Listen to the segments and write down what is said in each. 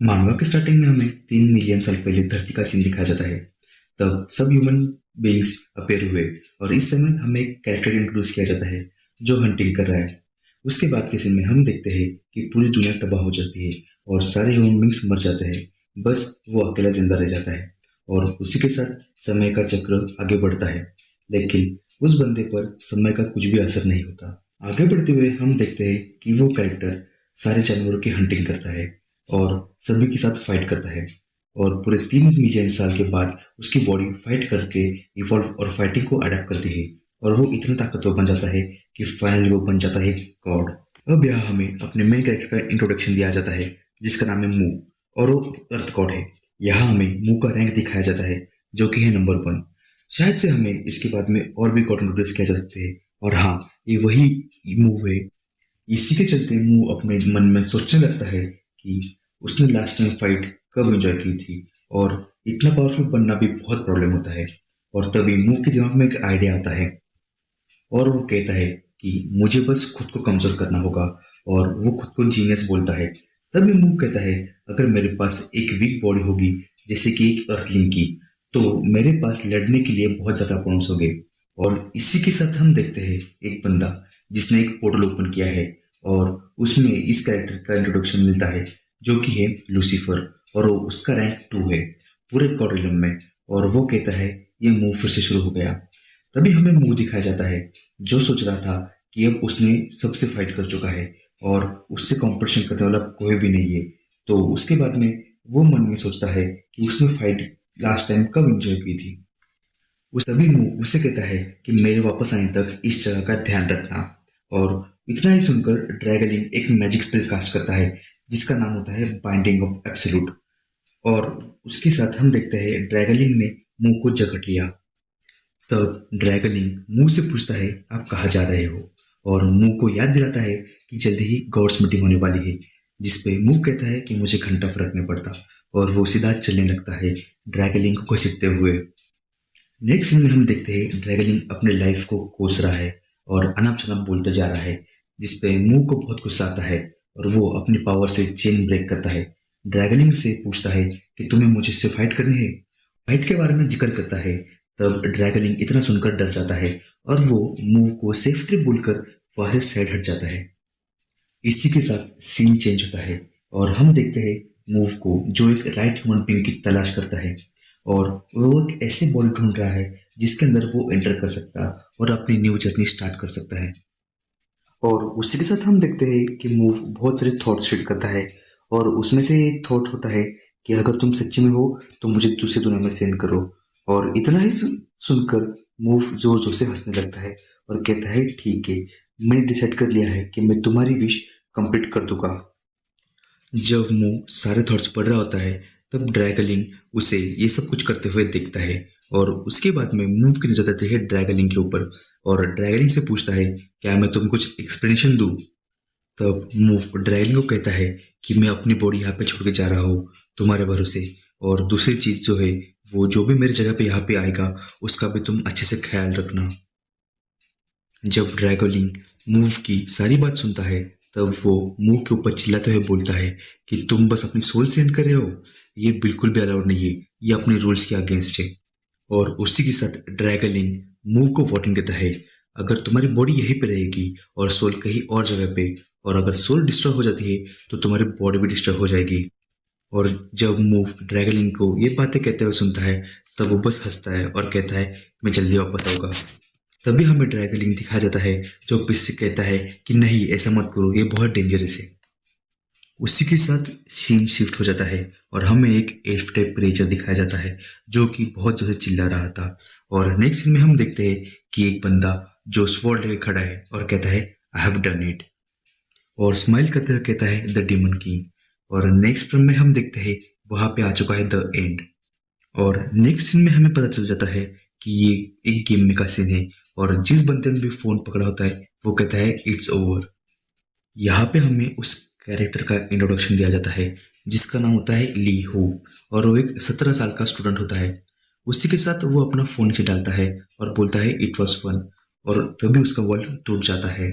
मानवा के स्टार्टिंग में हमें 3 मिलियन साल पहले धरती का सीन दिखाया जाता है। तब सब ह्यूमन बीइंग्स अपेयर हुए और इस समय हमें एक कैरेक्टर इंट्रोड्यूस किया जाता है जो हंटिंग कर रहा है। उसके बाद के सीन में हम देखते हैं कि पूरी दुनिया तबाह हो जाती है और सारे ह्यूमन बीइंग्स मर जाते हैं। बस वो अकेला जिंदा रह जाता है और उसी के साथ समय का चक्र आगे बढ़ता है। लेकिन उस बंदे पर समय का कुछ भी असर नहीं होता। आगे बढ़ते हुए हम देखते हैं कि वो कैरेक्टर सारे जानवरों की हंटिंग करता है और सभी के साथ फाइट करता है। और पूरे 3 मिलियन साल के बाद उसकी बॉडी फाइट करके इवॉल्व और फाइटिंग को अडेप्ट करती है और वो इतना ताकतवर बन जाता है कि फाइनली वो बन जाता है गॉड। अब यहाँ हमें अपने मेन कैरेक्टर का इंट्रोडक्शन दिया जाता है जिसका नाम है मू और वो अर्थ गॉड है। यहाँ हमें मू का रैंक दिखाया जाता है जो कि है नंबर 1। शायद से हमें इसके बाद में और भी गॉड इंट्रोड्यूस किया जा सकते हैं। और हाँ, ये वही मूव है। इसी के चलते मू अपने मन में सोचने लगता है कि उसने लास्ट टाइम फाइट कब एंजॉय की थी और इतना पावरफुल बनना भी बहुत प्रॉब्लम होता है। और तभी मू के दिमाग में एक आइडिया आता है और वो कहता है कि मुझे बस खुद को कमजोर करना होगा और वो खुद को जीनियस बोलता है। तभी मू कहता है अगर मेरे पास एक वीक बॉडी होगी जैसे कि एक अर्थलिंग की तो मेरे पास लड़ने के लिए बहुत ज्यादा अपोनेंट्स होंगे। और इसी के साथ हम देखते हैं एक बंदा जिसने एक पोर्टल ओपन किया है और उसमें इस कैरेक्टर का इंट्रोडक्शन मिलता है जो कि है लूसीफर और वो उसका रैंक 2 है पूरे गॉड में। और वो कहता है ये मूव फिर से शुरू हो गया। तभी हमें मूव दिखाया जाता है जो सोच रहा था कि अब उसने सबसे फाइट कर चुका है और उससे कंपटीशन करने वाला कोई भी नहीं है। तो उसके बाद में वो मन में सोचता है कि उसने फाइट लास्ट टाइम कब एंजॉय की थी। उस तभी मूव उसे कहता है कि मेरे वापस आने तक इस जगह का ध्यान रखना। और इतना ही सुनकर ड्रैगलिंग एक मैजिक स्पेल कास्ट करता है जिसका नाम होता है बाइंडिंग ऑफ एब्सोल्यूट। और उसके साथ हम देखते हैं ड्रैगलिंग ने मुंह को जकड़ लिया। तब ड्रैगलिंग मुंह से पूछता है आप कहाँ जा रहे हो और मुंह को याद दिलाता है कि जल्दी ही गॉड्स मीटिंग होने वाली है। जिसपे मुंह कहता है कि मुझे घंटा फर्क नहीं पड़ता और वो सीधा चलने लगता है ड्रैगलिंग को घसीटते हुए। नेक्स्ट सीन में हम देखते हैं ड्रैगलिंग अपने लाइफ को कोस रहा है और अनाप शनाप बोलते जा रहा है जिसपे मुंह को बहुत गुस्सा आता है और वो अपनी पावर से चेन ब्रेक करता है। ड्रैगलिंग से पूछता है कि तुम्हें मुझसे फाइट करनी है। फाइट के बारे में जिक्र करता है। तब ड्रैगलिंग इतना सुनकर डर जाता है और वो मूव को सेफ्टी बोलकर वहां से साइड हट जाता है। इसी के साथ सीन चेंज होता है और हम देखते हैं मूव को जो एक राइट ह्यूमन बीइंग की तलाश करता है और वो एक ऐसे बॉडी ढूंढ रहा है जिसके अंदर वो एंटर कर सकता और अपनी न्यू जर्नी स्टार्ट कर सकता है। और उसी के साथ हम देखते हैं कि मूव बहुत सारे थॉट शीट करता है और उसमें से एक थॉट होता है कि अगर तुम सच्ची में हो तो मुझे दूसरी दुनिया में सेंड करो। और इतना ही सुनकर मूव जोर जोर से हंसने लगता है और कहता है ठीक है, मैंने डिसाइड कर लिया है कि मैं तुम्हारी विश कंप्लीट कर दूंगा। जब मुंह सारे थॉट्स पढ़ रहा होता है तब ड्रैगलिंग उसे ये सब कुछ करते हुए देखता है और उसके बाद में मूव की नजर आती है ड्रैगलिंग के ऊपर और ड्रैगलिंग से पूछता है क्या मैं तुम कुछ एक्सप्लेनेशन दूं। तब मूव ड्रैगलिंग को कहता है कि मैं अपनी बॉडी यहाँ पे छोड़ के जा रहा हूँ तुम्हारे भरोसे। और दूसरी चीज जो है वो जो भी मेरी जगह पे यहाँ पे आएगा उसका भी तुम अच्छे से ख्याल रखना। जब ड्रैगोलिंग मूव की सारी बात सुनता है तब वो मूव के ऊपर चिल्लाते हुए बोलता है कि तुम बस अपनी सोल सेंड कर रहे हो, ये बिल्कुल भी अलाउड नहीं है, ये अपने रूल्स के अगेंस्ट है। और उसी के साथ ड्रैगलिंग मूव को वार्निंग देता है अगर तुम्हारी बॉडी यहीं पे रहेगी और सोल कहीं और जगह पे और अगर सोल डिस्ट्रॉय हो जाती है तो तुम्हारी बॉडी भी डिस्ट्रॉय हो जाएगी। और जब मूव ड्रैगलिंग को ये बातें कहते हुए सुनता है तब वो बस हंसता है और कहता है मैं जल्दी वापस आऊंगा। तभी हमें ड्रैगलिंग दिखाया जाता है जो पीछे कहता है कि नहीं ऐसा मत करो, ये बहुत डेंजरस है। उसी के साथ सीन शिफ्ट हो जाता है और हमें एक एल्फ टाइप क्रिएचर दिखाया जाता है जो कि बहुत जोर से चिल्ला रहा था। और नेक्स्ट सीन में हम देखते हैं कि एक बंदा जो स्वॉर्ड लेके खड़ा है और कहता है आई हैव डन इट और स्माइल करते हुए कहता है द डेमन किंग। और नेक्स्ट फिल्म में हम देखते हैं वहां पे आ चुका है द एंड। और नेक्स्ट सीन में हमें पता चल जाता है कि ये एक गेम में का सीन है और जिस बंदे ने भी फोन पकड़ा होता है वो कहता है इट्स ओवर। यहाँ पे हमें उस कैरेक्टर का इंट्रोडक्शन दिया जाता है जिसका नाम होता है ली हु और वो एक 17 साल का स्टूडेंट होता है। उसी के साथ वो अपना फोन नीचे डालता है और बोलता है इट वॉज फन और तभी उसका वर्ल्ड टूट जाता है।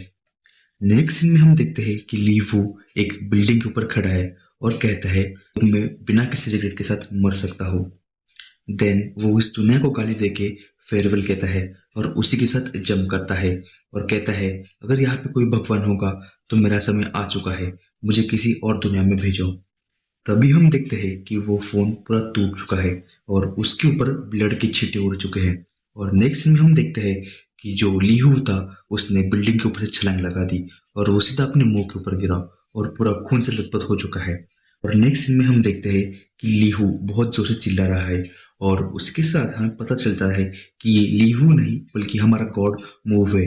नेक्स्ट सीन में हम देखते हैं कि ली वू एक बिल्डिंग के ऊपर खड़ा है और कहता है कि मैं बिना किसी रिग्रेट के साथ मर सकता हूँ। देन वो उस दुनिया को गाली देके फेयरवेल कहता है और उसी के साथ जंप करता है और कहता है अगर यहाँ पे कोई भगवान होगा तो मेरा समय आ चुका है, मुझे किसी और दुनिया में भेजो। तभी हम देखते हैं कि वो फोन पूरा टूट चुका है और उसके ऊपर ब्लड के छींटे उड़ चुके हैं। और नेक्स्ट में हम देखते हैं कि जो लीहू था उसने बिल्डिंग के ऊपर से छलांग लगा दी और वो सीधा अपने मुंह के ऊपर गिरा और पूरा खून से लथपथ हो चुका है। और नेक्स्ट सीन में हम देखते हैं कि लीहू बहुत जोर से चिल्ला रहा है और उसके साथ हमें पता चलता है कि ये लीहू नहीं बल्कि हमारा गॉड मूव है।